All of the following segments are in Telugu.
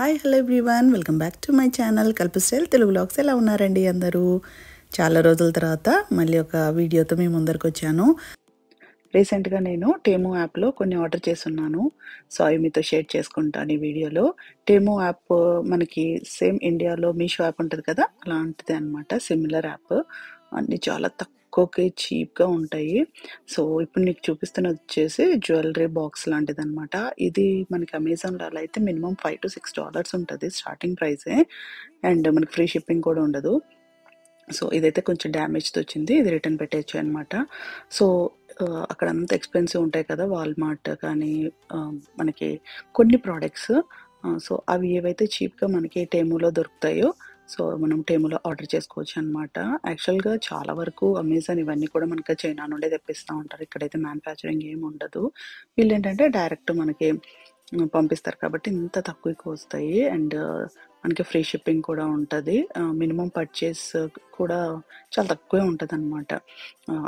Hi hello everyone, welcome back to my channel కల్ప స్టైల్ తెలుగు వ్లాగ్స్. ఎలా ఉన్నారండి అందరూ? చాలా రోజుల తర్వాత మళ్ళీ ఒక వీడియోతో మీ ముందరికి వచ్చాను. రీసెంట్గా నేను టేమో యాప్లో కొన్ని ఆర్డర్ చేస్తున్నాను. సో అవి మీతో షేర్ చేసుకుంటాను ఈ వీడియోలో. టేమో యాప్ మనకి సేమ్ ఇండియాలో మీషో యాప్ ఉంటుంది కదా, అలాంటిది అనమాట. Similar app. అన్నీ చాలా తక్కువకి చీప్గా ఉంటాయి. సో ఇప్పుడు నీకు చూపిస్తున్నది వచ్చేసి జ్యువెలరీ బాక్స్ లాంటిది అనమాట. ఇది మనకి అమెజాన్లో అలా అయితే మినిమం $5 to $6 ఉంటుంది స్టార్టింగ్ ప్రైసే. అండ్ మనకి ఫ్రీ షిప్పింగ్ కూడా ఉండదు. సో ఇదైతే కొంచెం డ్యామేజ్తో వచ్చింది, ఇది రిటర్న్ పెట్టేయచ్చు అనమాట. సో అక్కడ అంతా ఎక్స్పెన్సివ్ ఉంటాయి కదా, వాల్మార్ట్ కానీ మనకి కొన్ని ప్రోడక్ట్స్. సో అవి ఏవైతే చీప్గా మనకి టేమూలో దొరుకుతాయో సో మనం టేమూలో ఆర్డర్ చేసుకోవచ్చు అనమాట. యాక్చువల్గా చాలా వరకు అమెజాన్ ఇవన్నీ కూడా మనకి చైనా నుండే తెప్పిస్తూ ఉంటారు. ఇక్కడైతే మ్యానుఫ్యాక్చరింగ్ ఏమి ఉండదు. వీళ్ళు ఏంటంటే డైరెక్ట్ మనకి పంపిస్తారు కాబట్టి ఇంత తక్కువకి వస్తాయి. అండ్ మనకి ఫ్రీ షిప్పింగ్ కూడా ఉంటుంది. మినిమం పర్చేస్ కూడా చాలా తక్కువే ఉంటుంది అనమాట.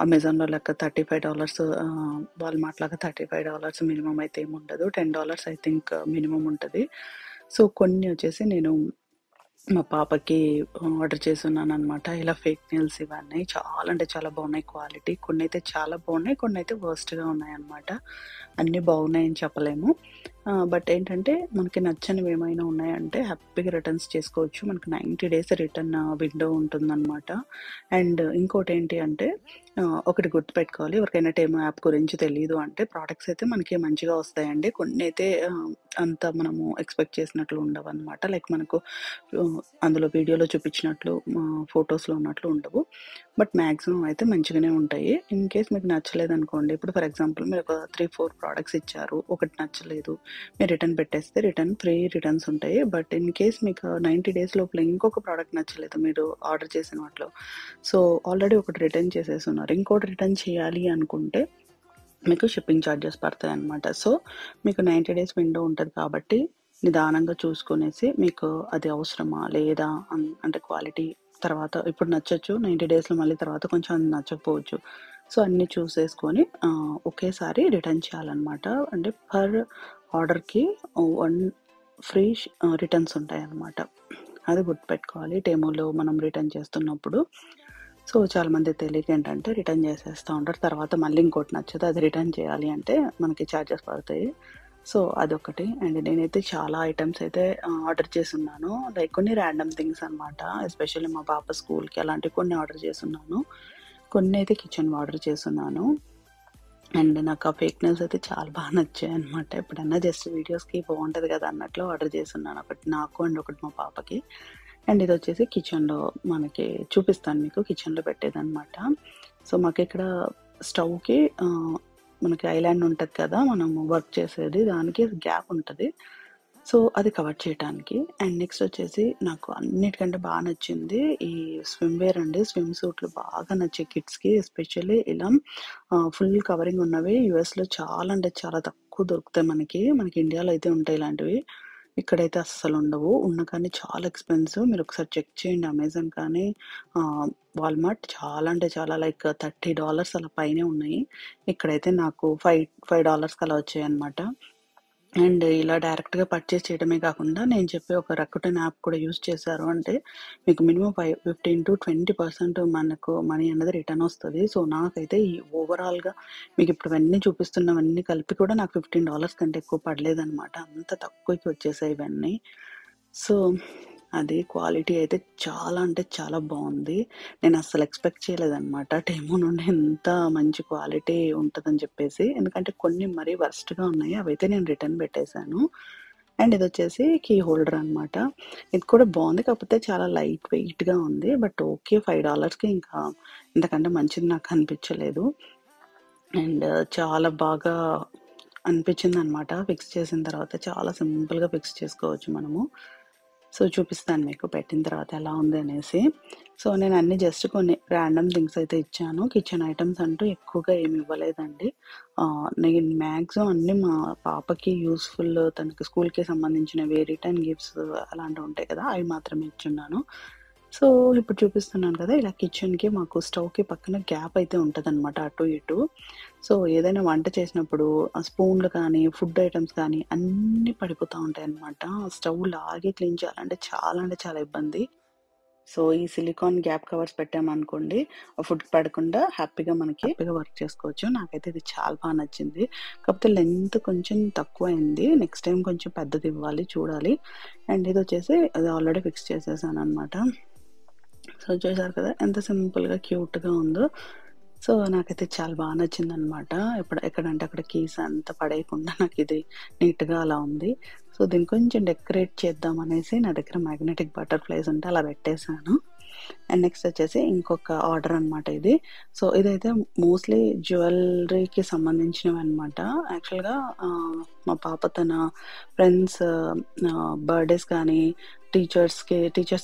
అమెజాన్లో లెక్క $35, వాల్మార్ట్ లాగా $35 మినిమం అయితే ఏమి ఉండదు. $10 ఐ థింక్ మినిమం ఉంటుంది. సో కొన్ని వచ్చేసి నేను మా పాపకి ఆర్డర్ చేసున్నాను అనమాట. ఇలా ఫేక్ నెయిల్స్ ఇవన్నీ చాలా అంటే చాలా బాగున్నాయి క్వాలిటీ. కొన్ని అయితే చాలా బాగున్నాయి, కొన్ని అయితే వర్స్ట్గా ఉన్నాయి అనమాట. అన్నీ బాగున్నాయని చెప్పలేము. బట్ ఏంటంటే మనకి నచ్చనివి ఏమైనా ఉన్నాయంటే హ్యాపీగా రిటర్న్స్ చేసుకోవచ్చు. మనకి 90 days రిటర్న్ విండో ఉంటుందన్నమాట. అండ్ ఇంకోటి ఏంటి అంటే ఒకటి గుర్తుపెట్టుకోవాలి, ఎవరికైనా టేమో యాప్ గురించి తెలియదు అంటే ప్రోడక్ట్స్ అయితే మనకి మంచిగా వస్తాయండి. కొన్ని అయితే అంత మనము ఎక్స్పెక్ట్ చేసినట్లు ఉండవు అనమాట. లైక్ మనకు అందులో వీడియోలో చూపించినట్లు ఫొటోస్లో ఉన్నట్లు ఉండవు. బట్ మ్యాక్సిమం అయితే మంచిగానే ఉంటాయి. ఇన్ కేస్ మీకు నచ్చలేదనుకోండి, ఇప్పుడు ఫర్ ఎగ్జాంపుల్ మీరు ఒక 3-4 ప్రోడక్ట్స్ ఇచ్చారు, ఒకటి నచ్చలేదు, మీరు రిటర్న్ పెట్టేస్తే ఫ్రీ రిటర్న్స్ ఉంటాయి. బట్ ఇన్ కేస్ మీకు 90 days లోపల ఇంకొక ప్రోడక్ట్ నచ్చలేదు మీరు ఆర్డర్ చేసిన వాటిలో, సో ఆల్రెడీ ఒకటి రిటర్న్ చేసేస్తున్నారు, ఇంకోటి రిటర్న్ చేయాలి అనుకుంటే మీకు షిప్పింగ్ ఛార్జెస్ పడతాయి అన్నమాట. సో మీకు 90 days విండో ఉంటుంది కాబట్టి నిదానంగా చూసుకునేసి మీకు అది అవసరమా లేదా అంటే క్వాలిటీ తర్వాత ఇప్పుడు నచ్చచ్చు, 90 daysలో మళ్ళీ తర్వాత కొంచెం అది నచ్చకపోవచ్చు. సో అన్నీ చూసేసుకొని ఒకేసారి రిటర్న్ చేయాలన్నమాట. అంటే పర్ ఆర్డర్కి 1 ఫ్రీ రిటర్న్స్ ఉంటాయి అన్నమాట. అది గుర్తుపెట్టుకోవాలి టేమోలో మనం రిటర్న్ చేస్తున్నప్పుడు. సో చాలామంది తెలియక ఏంటంటే రిటర్న్ చేసేస్తూ ఉంటారు, తర్వాత మళ్ళీ ఇంకోటి నచ్చదు, అది రిటర్న్ చేయాలి అంటే మనకి ఛార్జెస్ పడతాయి. సో అదొకటి. అండ్ నేనైతే చాలా ఐటమ్స్ అయితే ఆర్డర్ చేసున్నాను. లైక్ కొన్ని ర్యాండమ్ థింగ్స్ అనమాట. ఎస్పెషల్లీ మా పాప స్కూల్కి అలాంటివి కొన్ని ఆర్డర్ చేసున్నాను. కొన్ని అయితే కిచెన్ ఆర్డర్ చేసున్నాను. అండ్ నాకు ఆ ఫేక్ నెయిల్స్ అయితే చాలా బాగా నచ్చాయి అనమాట. ఎప్పుడన్నా జస్ట్ వీడియోస్కి బాగుంటుంది కదా అన్నట్లు ఆర్డర్ చేసున్నాను. ఒకటి నాకు అండ్ ఒకటి మా పాపకి. అండ్ ఇది వచ్చేసి కిచెన్లో మనకి చూపిస్తాను మీకు, కిచెన్లో పెట్టేదన్నమాట. సో మాకు ఇక్కడ స్టవ్కి మనకి ఐలాండ్ ఉంటుంది కదా, మనము వర్క్ చేసేది, దానికి గ్యాప్ ఉంటుంది. సో అది కవర్ చేయడానికి. అండ్ నెక్స్ట్ వచ్చేసి నాకు అన్నిటికంటే బాగా నచ్చింది ఈ స్విమ్ వేర్ అండి. స్విమ్ సూట్లు బాగా నచ్చాయి కిడ్స్కి. ఎస్పెషల్లీ ఇలా ఫుల్ కవరింగ్ ఉన్నవి యూఎస్లో చాలా అంటే చాలా తక్కువ దొరుకుతాయి. మనకి ఇండియాలో అయితే ఉంటాయి ఇలాంటివి, ఇక్కడైతే అస్సలు ఉండవు. ఉన్న కానీ చాలా ఎక్స్పెన్సివ్. మీరు ఒకసారి చెక్ చేయండి అమెజాన్ కానీ వాల్మార్ట్. చాలా అంటే చాలా లైక్ $30 అలా పైనే ఉన్నాయి. ఇక్కడైతే నాకు $5 అలా వచ్చాయి అనమాట. అండ్ ఇలా డైరెక్ట్గా పర్చేస్ చేయడమే కాకుండా నేను చెప్పే ఒక రకుటన్ యాప్ కూడా యూజ్ చేశారు అంటే మీకు మినిమం 15-20% మనకు మనీ అన్నది రిటర్న్ వస్తుంది. సో నాకైతే ఈ ఓవరాల్గా మీకు ఇప్పుడు ఇవన్నీ చూపిస్తున్నవన్నీ కలిపి కూడా నాకు $15 కంటే ఎక్కువ పడలేదన్నమాట. అంత తక్కువకి వచ్చేసాయి ఇవన్నీ. సో అది క్వాలిటీ అయితే చాలా అంటే చాలా బాగుంది. నేను అస్సలు ఎక్స్పెక్ట్ చేయలేదన్నమాట టేమో నుండి ఎంత మంచి క్వాలిటీ ఉంటుందని చెప్పేసి. ఎందుకంటే కొన్ని మరీ వర్స్ట్గా ఉన్నాయి, అవైతే నేను రిటర్న్ పెట్టేశాను. అండ్ ఇది వచ్చేసి కీ హోల్డర్ అనమాట. ఇది కూడా బాగుంది, కాకపోతే చాలా లైట్ వెయిట్గా ఉంది. బట్ ఓకే, $5కి ఇంకా ఇంతకంటే మంచిది నాకు అనిపించలేదు. అండ్ చాలా బాగా అనిపించింది అనమాట. ఫిక్స్ చేసిన తర్వాత చాలా సింపుల్గా ఫిక్స్ చేసుకోవచ్చు మనము. సో చూపిస్తాను మీకు పెట్టిన తర్వాత ఎలా ఉంది అనేసి. సో నేను అన్ని జస్ట్ కొన్ని ర్యాండమ్ థింగ్స్ అయితే ఇచ్చాను. కిచెన్ ఐటమ్స్ అంటూ ఎక్కువగా ఏమి ఇవ్వలేదండి. నేను మ్యాక్సిమం అన్నీ మా పాపకి యూస్ఫుల్, తనకి స్కూల్కి సంబంధించినవి, రిటర్న్ గిఫ్ట్స్ అలాంటివి ఉంటాయి కదా, అవి మాత్రమే ఇచ్చున్నాను. సో ఇప్పుడు చూపిస్తున్నాను కదా, ఇలా కిచెన్కి మాకు స్టవ్కి పక్కన గ్యాప్ అయితే ఉంటుంది అనమాట, అటు ఇటు. సో, ఏదైనా వంట చేసినప్పుడు ఆ స్పూన్‌లు కానీ, ఫుడ్ ఐటెమ్స్ కానీ అన్నీ పడిపోతా ఉంటాయన్నమాట. స్టవ్ లాగి క్లీన్ చేయాలంటే చాలా అంటే చాలా ఇబ్బంది. సో, ఈ సిలికాన్ గ్యాప్ కవర్స్ పెట్టామనుకోండి, ఆ ఫుడ్‌కి పడకుండా హ్యాపీగా వర్క్ చేసుకోవచ్చు. నాకైతే ఇది చాలా నచ్చింది. కాకపోతే లెంత్ కొంచెం తక్కువయింది. నెక్స్ట్ టైమ్ కొంచెం పెద్దదివ్వాలి చూడాలి. అండ్ ఇదొచ్చేసి అది ఆల్రెడీ ఫిక్స్ చేసేసాననమాట. సో, చూసారు కదా! ఎంత సింపుల్‌గా, క్యూట్‌గా ఉందో. సో, నాకైతే చాలా నచ్చిందనమాట. ఎక్కడంటే అక్కడ కీస్ అంతా పడేయకుండా నాకిది నీట్‌గా అలా ఉంది. సో, దీన్ని కొంచెం డెకరేట్ చేద్దామనేసి నా దగ్గర మ్యాగ్నెటిక్ బటర్‌ఫ్లైస్ ఉంటే అలా పెట్టేసాను. అండ్ నెక్స్ట్ వచ్చేసి ఇంకొక ఆర్డర్ అనమాట ఇది. సో, ఇదైతే మోస్ట్‌లీ జ్యువెల్లరీకి సంబంధించినవనమాట. యాక్చువల్‌గా మా పాప తన ఫ్రెండ్స్ బర్త్‌డేస్ కానీ, టీచర్స్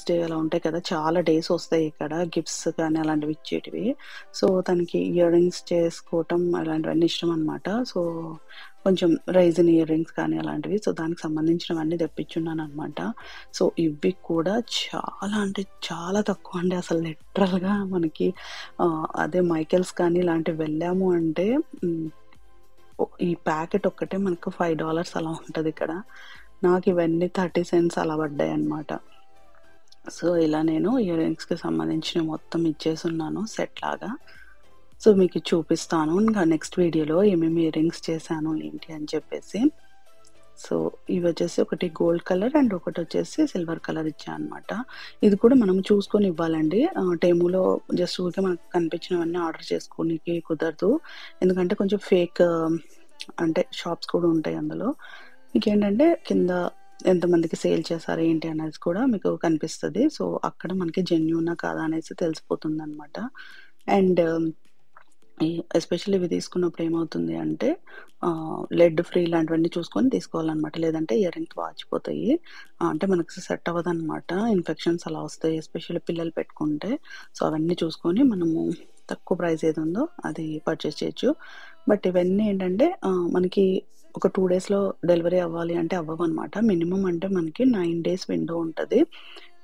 డే అలా ఉంటాయి కదా! చాలా డేస్ వస్తాయి ఇక్కడ. గిఫ్ట్స్ కానీ అలాంటివి ఇచ్చేటివి. సో, తనకి ఇయర్ రింగ్స్ చేసుకోవటం అలాంటివన్నీ ఇష్టమనమాట. సో, కొంచెం రైజిన్ ఇయర్ రింగ్స్ కానీ అలాంటివి. సో, దానికి సంబంధించినవన్నీ తెప్పించున్నాననమాట. సో, ఇవి కూడా చాలా అంటే చాలా తక్కువండి. అసలు లిటరల్‌గా మనకి అదే మైకెల్స్ కానీ ఇలాంటివి వెళ్ళాము అంటే హ్మ్. ఈ ప్యాకెట్ ఒక్కటే మనకు $5 అలా ఉంటదిక్కడ. నాకివన్నీ 30 సెంట్స్ అలా పడ్డాయన్నమాట. సో, ఇలా నేను ఇయర్ రింగ్స్‌కి సంబంధించినవి మొత్తం ఇచ్చేసున్నాను సెట్ లాగా. సో, మీకు చూపిస్తాను. ఇంకా నెక్స్ట్ వీడియోలో ఏమేమి ఇయర్ రింగ్స్ చేశాను ఏంటి అని చెప్పేసి. సో, ఇవొచ్చేసి ఒకటి గోల్డ్ కలర్ అండ్ ఒకటొచ్చేసి సిల్వర్ కలర్ ఇచ్చా అనమాట. ఇది కూడా మనం చూసుకొని ఇవ్వాలండి. టేములో జస్ట్ ఊరికే మనకు కనిపించినవన్నీ ఆర్డర్ చేసుకోనీకి కుదరదు. ఎందుకంటే కొంచెం ఫేక్ అంటే షాప్స్ కూడా ఉంటాయి అందులో. మీకేంటంటే కింద ఎంతమందికి సేల్ చేశారు ఏంటి అనేది కూడా మీకు కనిపిస్తది. సో, అక్కడ మనకి జెన్యూనా కాదా అనేసి తెలిసిపోతుందనమాట. అండ్ ఈ ఎస్పెషల్లీ ఇవి తీసుకున్నప్పుడు ఏమవుతుంది అంటే లెడ్ ఫ్రీ ఇలాంటివన్నీ చూసుకొని తీసుకోవాలనమాట. లేదంటే ఇయర్ రింగ్స్ వాచిపోతాయి. అంటే మనకి సెట్ అవ్వదనమాట. ఇన్ఫెక్షన్స్ అలా వస్తాయి. ఎస్పెషల్లీ పిల్లలు పెట్టుకుంటే. సో, అవన్నీ చూసుకొని మనము తక్కువ ప్రైస్ ఏదుందో అది పర్చేస్ చేయొచ్చు. బట్ ఇవన్నీ ఏంటంటే మనకి ఒక 2 డేస్‌లో డెలివరీ అవ్వాలి అంటే అవ్వవనమాట. మినిమమ్ అంటే మనకి 9 డేస్ విండో ఉంటది.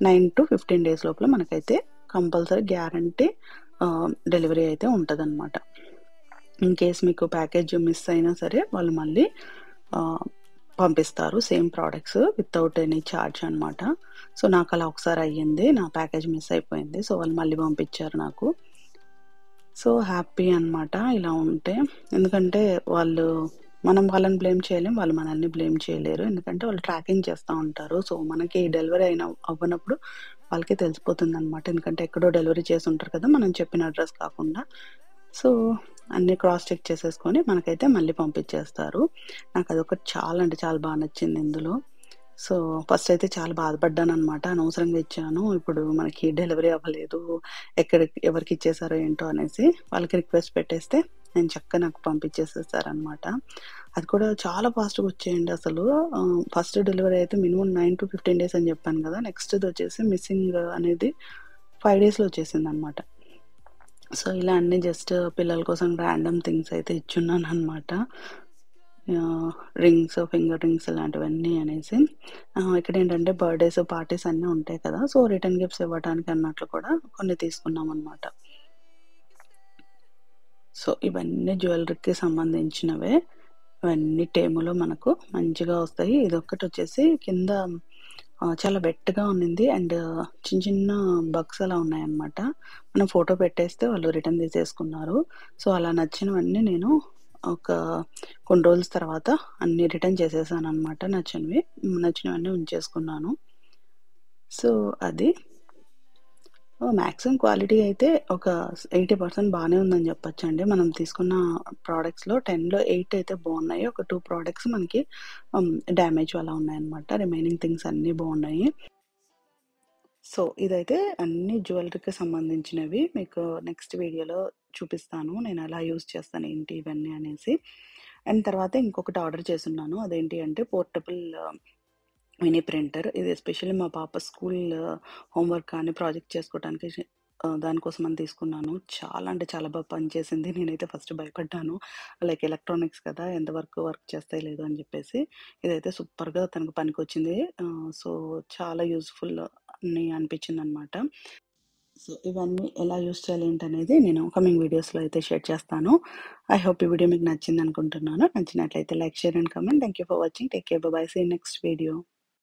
9-15 డేస్ లోపల మనకైతే కంపల్సరీ గ్యారంటీ డెలివరీ అయితే ఉంటదనమాట. ఇన్ కేస్ మీకు ప్యాకేజ్ మిస్ అయినా సరే వాళ్ళు మళ్ళీ ఆహ్, పంపిస్తారు same products without any charge అనమాట. సో, నాకలా ఒకసారి అయ్యింది. నా ప్యాకేజ్ మిస్ అయిపోయింది. సో, వాళ్ళు మళ్ళీ పంపించారు నాకు. సో, హ్యాపీ అనమాట ఇలా ఉంటే. ఎందుకంటే మనం వాళ్ళని బ్లేమ్ చేయలేం. వాళ్ళు మనల్ని బ్లేమ్ చేయలేరు. ఎందుకంటే వాళ్ళు ట్రాకింగ్ చేస్తా ఉంటారు. సో, మనకి డెలివరీ అవ్వనప్పుడు వాళ్ళకే తెలిసిపోతుందనమాట. ఎందుకంటే ఎక్కడో డెలివరీ చేసుంటారు కదా! మనం చెప్పిన అడ్రస్ కాకుండా. సో, అన్నీ క్రాస్ చెక్ చేసేసుకొని మనకైతే మళ్ళీ పంపించేస్తారు. నాకదొకటి చాలా అంటే చాలా నచ్చింది ఇందులో. సో, ఫస్ట్ అయితే చాలా బాధపడ్డాననమాట. అనవసరంగా ఇచ్చాను. ఇప్పుడు మనకి డెలివరీ అవ్వలేదు. ఎవరికిచ్చేసారో ఏంటో అనేసి. వాళ్ళకి రిక్వెస్ట్ పెట్టేస్తే నాకు పంపించేసేసారనమాట. అది కూడా చాలా ఫాస్ట్‌గా వచ్చాయండి అసలు. ఫస్ట్ డెలివరీ అయితే మినిమమ్ 9-15 డేస్ అని చెప్పాను కదా! నెక్స్ట్‌దొచ్చేసి మిస్సింగ్ అనేది 5 డేస్‌లో వచ్చేసిందనమాట. సో, ఇలా అన్నీ జస్ట్ పిల్లల కోసం ర్యాండమ్ థింగ్స్ అయితే ఇచ్చున్నాననమాట. ఆహ్, ఫింగర్ రింగ్స్ ఇలాంటివన్నీ అనేసి. ఇక్కడేంటంటే బర్త్‌డేస్, పార్టీస్ అన్నీ ఉంటాయి కదా! సో, రిటర్న్ గిఫ్ట్స్ ఇవ్వటానికి అన్నట్లు కూడా కొన్ని తీసుకున్నామనమాట. సో, ఇవన్నీ జ్యువెల్లరీకి సంబంధించినవే. ఇవన్నీ టేములో మనకు మంచిగా వస్తాయి. ఇదొక్కటొచ్చేసి కింద చాలా వెట్‌గా ఉన్నింది. అండ్ చిన్న చిన్న బగ్స్ అలా ఉన్నాయన్నమాట. మనం ఫోటో పెట్టేస్తే వాళ్ళు రిటర్న్ తీసేసుకున్నారు. సో, అలా నచ్చినవన్నీ నేను ఒక కొన్ని రోజుల తర్వాత అన్నీ రిటర్న్ చేసేసానన్నమాట నచ్చినవి. నచ్చినవన్నీ ఉంచేసుకున్నాను. సో, అది. మాక్సిమం క్వాలిటీ అయితే ఒక 80% బానే ఉందని జెప్పొచ్చండి. మనం తీసుకున్న ప్రొడక్ట్స్‌లో 10లో 8 అయితే బావున్నాయి. ఒక 2 ప్రొడక్ట్స్ మనకి డ్యామేజ్ అలా ఉన్నాయన్నమాట. రిమైనింగ్ థింగ్స్ అన్నీ బావున్నాయి. సో, ఇదైతే అన్ని జ్యువెల్లరీకి సంబంధించినవి. మీకు నెక్స్ట్ వీడియోలో చూపిస్తాను. నేనెలా యూజ్ చేస్తాను, ఏంటి ఇవన్నీ అనేసి. అండ్ తర్వాత ఇంకొకటి ఆర్డర్ చేసున్నాను. అదేంటి అంటే పోర్టబుల్ మినీ ప్రింటర్. ఇది ఎస్పెషల్లీ మా పాప స్కూల్ హోంవర్క్ కానీ, ప్రాజెక్ట్ చేసుకోవటానికి దానికోసమని తీసుకున్నాను. చాలా అంటే చాలా పనిచేసింది. నేనైతే ఫస్ట్ భయపడ్డాను. లైక్ ఎలక్ట్రానిక్స్ కదా! ఎంతవరకు వర్క్ చేస్తాయో లేదో అని జెప్పేసి. ఇదైతే సూపర్‌గా తనకు పనికొచ్చింది. సో, చాలా యూజ్‌ఫుల్ అని అనిపించిందనమాట. సో, ఇవన్నీ ఎలా యూజ్ చేయాలి ఏంటనేది నేను కమింగ్ వీడియోస్‌లో అయితే షేర్ చేస్తాను. ఐ హోప్ ఈ వీడియో మీకు నచ్చిందనుకుంటున్నాను. నచ్చినట్లయితే like, share and comment. Thank you for watching. Take care. Bye bye. See you next video.